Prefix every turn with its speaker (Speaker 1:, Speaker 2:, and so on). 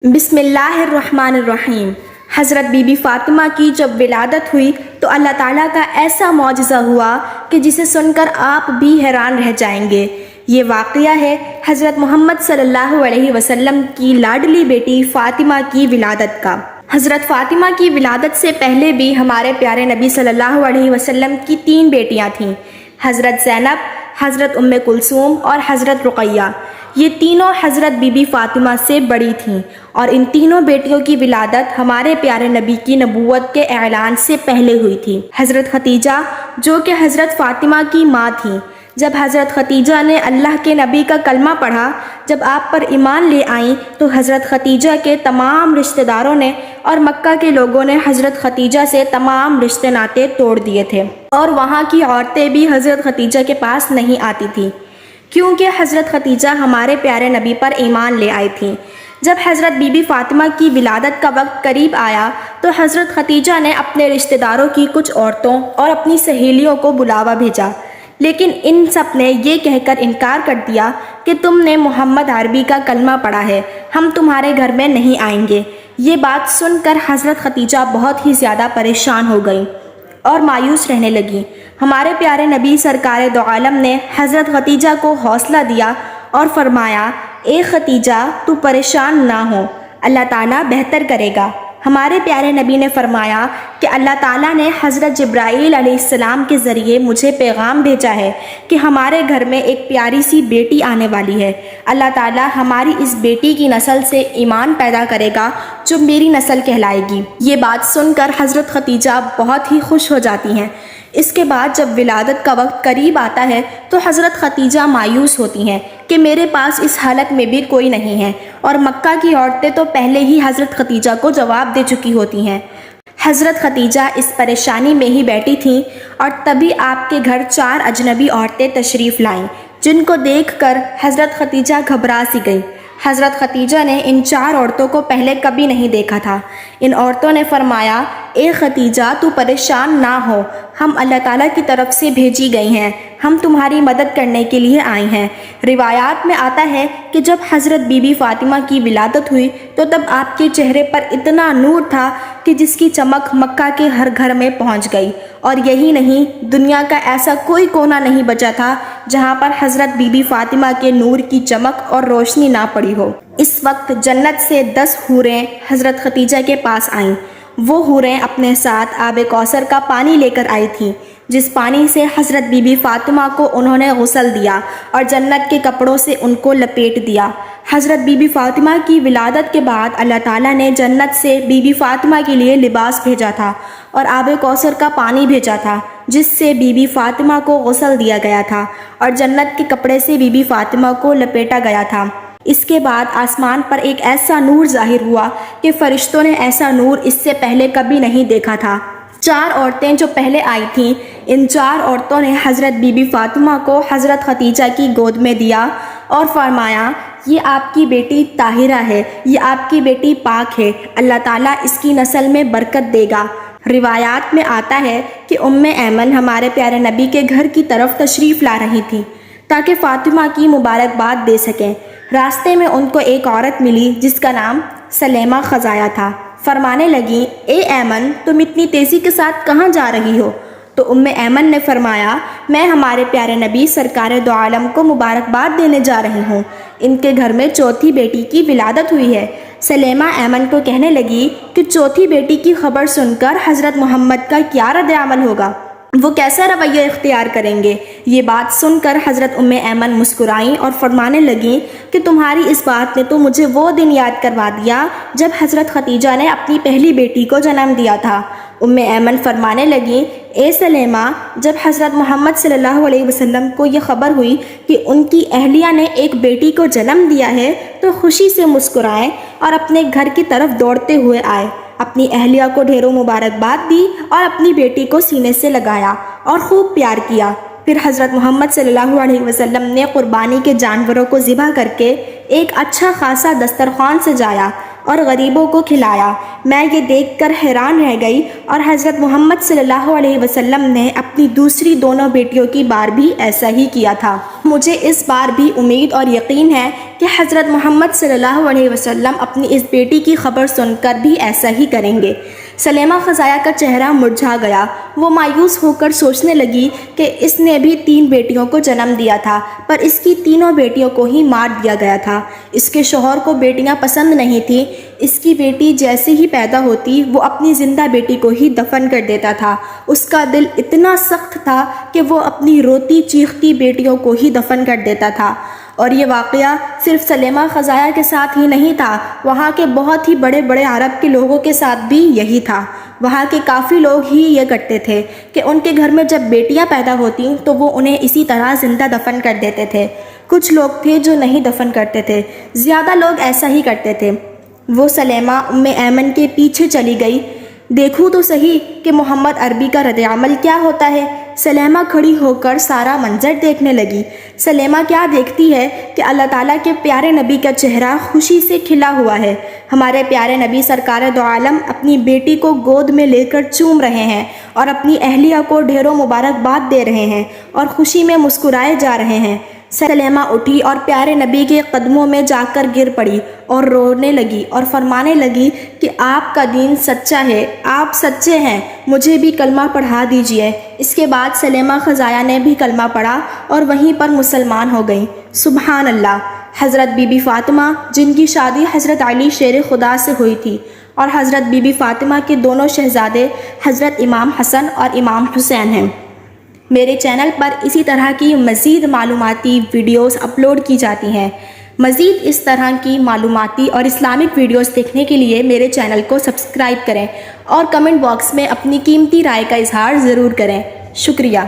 Speaker 1: بسم اللہ الرحمن الرحیم۔ حضرت بی بی فاطمہ کی جب ولادت ہوئی تو اللہ تعالیٰ کا ایسا معجزہ ہوا کہ جسے سن کر آپ بھی حیران رہ جائیں گے۔ یہ واقعہ ہے حضرت محمد صلی اللہ علیہ وسلم کی لاڈلی بیٹی فاطمہ کی ولادت کا۔ حضرت فاطمہ کی ولادت سے پہلے بھی ہمارے پیارے نبی صلی اللہ علیہ وسلم کی 3 بیٹیاں تھیں، حضرت زینب، حضرت ام کلثوم اور حضرت رقیہ۔ یہ تینوں حضرت بی بی فاطمہ سے بڑی تھیں اور ان تینوں بیٹیوں کی ولادت ہمارے پیارے نبی کی نبوت کے اعلان سے پہلے ہوئی تھی۔ حضرت ختیجہ جو کہ حضرت فاطمہ کی ماں تھیں، جب حضرت ختیجہ نے اللہ کے نبی کا کلمہ پڑھا، جب آپ پر ایمان لے آئیں تو حضرت ختیجہ کے تمام رشتہ داروں نے اور مکہ کے لوگوں نے حضرت ختیجہ سے تمام رشتے ناطے توڑ دیے تھے، اور وہاں کی عورتیں بھی حضرت ختیجہ کے پاس نہیں آتی تھیں، کیونکہ حضرت ختیجہ ہمارے پیارے نبی پر ایمان لے آئی تھیں۔ جب حضرت بی بی فاطمہ کی ولادت کا وقت قریب آیا تو حضرت ختیجہ نے اپنے رشتہ داروں کی کچھ عورتوں اور اپنی سہیلیوں کو بلاوا بھیجا، لیکن ان سب نے یہ کہہ کر انکار کر دیا کہ تم نے محمد عربی کا کلمہ پڑھا ہے، ہم تمہارے گھر میں نہیں آئیں گے۔ یہ بات سن کر حضرت ختیجہ بہت ہی زیادہ پریشان ہو گئیں اور مایوس رہنے لگیں۔ ہمارے پیارے نبی سرکار دو عالم نے حضرت ختیجہ کو حوصلہ دیا اور فرمایا، اے ختیجہ تو پریشان نہ ہو، اللہ تعالیٰ بہتر کرے گا۔ ہمارے پیارے نبی نے فرمایا کہ اللہ تعالیٰ نے حضرت جبرائیل علیہ السلام کے ذریعے مجھے پیغام بھیجا ہے کہ ہمارے گھر میں ایک پیاری سی بیٹی آنے والی ہے۔ اللہ تعالیٰ ہماری اس بیٹی کی نسل سے ایمان پیدا کرے گا جو میری نسل کہلائے گی۔ یہ بات سن کر حضرت ختیجہ بہت ہی خوش ہو جاتی ہیں۔ اس کے بعد جب ولادت کا وقت قریب آتا ہے تو حضرت ختیجہ مایوس ہوتی ہیں کہ میرے پاس اس حالت میں بھی کوئی نہیں ہے، اور مکہ کی عورتیں تو پہلے ہی حضرت ختیجہ کو جواب دے چکی ہوتی ہیں۔ حضرت ختیجہ اس پریشانی میں ہی بیٹھی تھیں اور تبھی آپ کے گھر 4 اجنبی عورتیں تشریف لائیں، جن کو دیکھ کر حضرت ختیجہ گھبرا سی گئی۔ حضرت ختیجہ نے ان 4 عورتوں کو پہلے کبھی نہیں دیکھا تھا۔ ان عورتوں نے فرمایا، اے ختیجہ تو پریشان نہ ہو، ہم اللہ تعالیٰ کی طرف سے بھیجی گئی ہیں، ہم تمہاری مدد کرنے کے لیے آئی ہیں۔ روایات میں آتا ہے کہ جب حضرت بی بی فاطمہ کی ولادت ہوئی تو تب آپ کے چہرے پر اتنا نور تھا کہ جس کی چمک مکہ کے ہر گھر میں پہنچ گئی، اور یہی نہیں، دنیا کا ایسا کوئی کونا نہیں بچا تھا جہاں پر حضرت بی بی فاطمہ کے نور کی چمک اور روشنی نہ پڑی ہو۔ اس وقت جنت سے 10 حوریں حضرت ختیجہ کے پاس آئیں۔ وہ حوریں اپنے ساتھ آب کوثر کا پانی لے کر آئی تھیں، جس پانی سے حضرت بی بی فاطمہ کو انہوں نے غسل دیا اور جنت کے کپڑوں سے ان کو لپیٹ دیا۔ حضرت بی بی فاطمہ کی ولادت کے بعد اللہ تعالیٰ نے جنت سے بی بی فاطمہ کے لیے لباس بھیجا تھا اور آب کوثر کا پانی بھیجا تھا، جس سے بی بی فاطمہ کو غسل دیا گیا تھا اور جنت کے کپڑے سے بی بی فاطمہ کو لپیٹا گیا تھا۔ اس کے بعد آسمان پر ایک ایسا نور ظاہر ہوا کہ فرشتوں نے ایسا نور اس سے پہلے کبھی نہیں دیکھا تھا۔ 4 عورتیں جو پہلے آئی تھیں، ان 4 عورتوں نے حضرت بی بی فاطمہ کو حضرت ختیجہ کی گود میں دیا اور فرمایا، یہ آپ کی بیٹی طاہرہ ہے، یہ آپ کی بیٹی پاک ہے، اللہ تعالیٰ اس کی نسل میں برکت دے گا۔ روایات میں آتا ہے کہ ام ایمن ہمارے پیارے نبی کے گھر کی طرف تشریف لا رہی تھیں تاکہ فاطمہ کی مبارکباد دے سکیں۔ راستے میں ان کو ایک عورت ملی جس کا نام سلیمہ خزایا تھا۔ فرمانے لگیں، اے ایمن، تم اتنی تیزی کے ساتھ کہاں جا رہی ہو؟ تو ام ایمن نے فرمایا، میں ہمارے پیارے نبی سرکار دو عالم کو مبارکباد دینے جا رہی ہوں، ان کے گھر میں 4تھی بیٹی کی ولادت ہوئی ہے۔ سلیمہ ایمن کو کہنے لگی کہ 4تھی بیٹی کی خبر سن کر حضرت محمد کا کیا رد عمل ہوگا، وہ کیسا رویہ اختیار کریں گے؟ یہ بات سن کر حضرت ام ایمن مسکرائیں اور فرمانے لگیں کہ تمہاری اس بات نے تو مجھے وہ دن یاد کروا دیا جب حضرت ختیجہ نے اپنی پہلی بیٹی کو جنم دیا تھا۔ ام ایمن فرمانے لگیں، اے سلیمہ، جب حضرت محمد صلی اللہ علیہ وسلم کو یہ خبر ہوئی کہ ان کی اہلیہ نے ایک بیٹی کو جنم دیا ہے تو خوشی سے مسکرائیں اور اپنے گھر کی طرف دوڑتے ہوئے آئے، اپنی اہلیہ کو ڈھیروں مبارکباد دی اور اپنی بیٹی کو سینے سے لگایا اور خوب پیار کیا۔ پھر حضرت محمد صلی اللہ علیہ وسلم نے قربانی کے جانوروں کو ذبح کر کے ایک اچھا خاصا دسترخوان سجایا اور غریبوں کو کھلایا۔ میں یہ دیکھ کر حیران رہ گئی اور حضرت محمد صلی اللہ علیہ وسلم نے اپنی دوسری دونوں بیٹیوں کی بار بھی ایسا ہی کیا تھا۔ مجھے اس بار بھی امید اور یقین ہے کہ حضرت محمد صلی اللہ علیہ وسلم اپنی اس بیٹی کی خبر سن کر بھی ایسا ہی کریں گے۔ سلیمہ خزایا کا چہرہ مرجھا گیا۔ وہ مایوس ہو کر سوچنے لگی کہ اس نے بھی 3 بیٹیوں کو جنم دیا تھا، پر اس کی تینوں بیٹیوں کو ہی مار دیا گیا تھا۔ اس کے شوہر کو بیٹیاں پسند نہیں تھیں۔ اس کی بیٹی جیسے ہی پیدا ہوتی وہ اپنی زندہ بیٹی کو ہی دفن کر دیتا تھا۔ اس کا دل اتنا سخت تھا کہ وہ اپنی روتی چیختی بیٹیوں کو ہی دفن کر دیتا تھا۔ اور یہ واقعہ صرف سلیمہ خزایا کے ساتھ ہی نہیں تھا، وہاں کے بہت ہی بڑے بڑے عرب کے لوگوں کے ساتھ بھی یہی تھا۔ وہاں کے کافی لوگ ہی یہ کرتے تھے کہ ان کے گھر میں جب بیٹیاں پیدا ہوتیں تو وہ انہیں اسی طرح زندہ دفن کر دیتے تھے۔ کچھ لوگ تھے جو نہیں دفن کرتے تھے، زیادہ لوگ ایسا ہی کرتے تھے۔ وہ سلیمہ ایمن کے پیچھے چلی گئی۔ دیکھوں تو صحیح کہ محمد عربی کا رد عمل کیا ہوتا ہے۔ سلیمہ کھڑی ہو کر سارا منظر دیکھنے لگی۔ سلیمہ کیا دیکھتی ہے کہ اللہ تعالیٰ کے پیارے نبی کا چہرہ خوشی سے کھلا ہوا ہے۔ ہمارے پیارے نبی سرکار دو عالم اپنی بیٹی کو گود میں لے کر چوم رہے ہیں اور اپنی اہلیہ کو ڈھیروں مبارکباد دے رہے ہیں اور خوشی میں مسکرائے جا رہے ہیں۔ سلیمہ اٹھی اور پیارے نبی کے قدموں میں جا کر گر پڑی اور رونے لگی اور فرمانے لگی کہ آپ کا دین سچا ہے، آپ سچے ہیں، مجھے بھی کلمہ پڑھا دیجئے۔ اس کے بعد سلیمہ خزایا نے بھی کلمہ پڑھا اور وہیں پر مسلمان ہو گئیں۔ سبحان اللہ۔ حضرت بی بی فاطمہ جن کی شادی حضرت علی شیر خدا سے ہوئی تھی اور حضرت بی بی فاطمہ کے دونوں شہزادے حضرت امام حسن اور امام حسین ہیں۔ میرے چینل پر اسی طرح کی مزید معلوماتی ویڈیوز اپلوڈ کی جاتی ہیں۔ مزید اس طرح کی معلوماتی اور اسلامک ویڈیوز دیکھنے کے لیے میرے چینل کو سبسکرائب کریں اور کمنٹ باکس میں اپنی قیمتی رائے کا اظہار ضرور کریں۔ شکریہ۔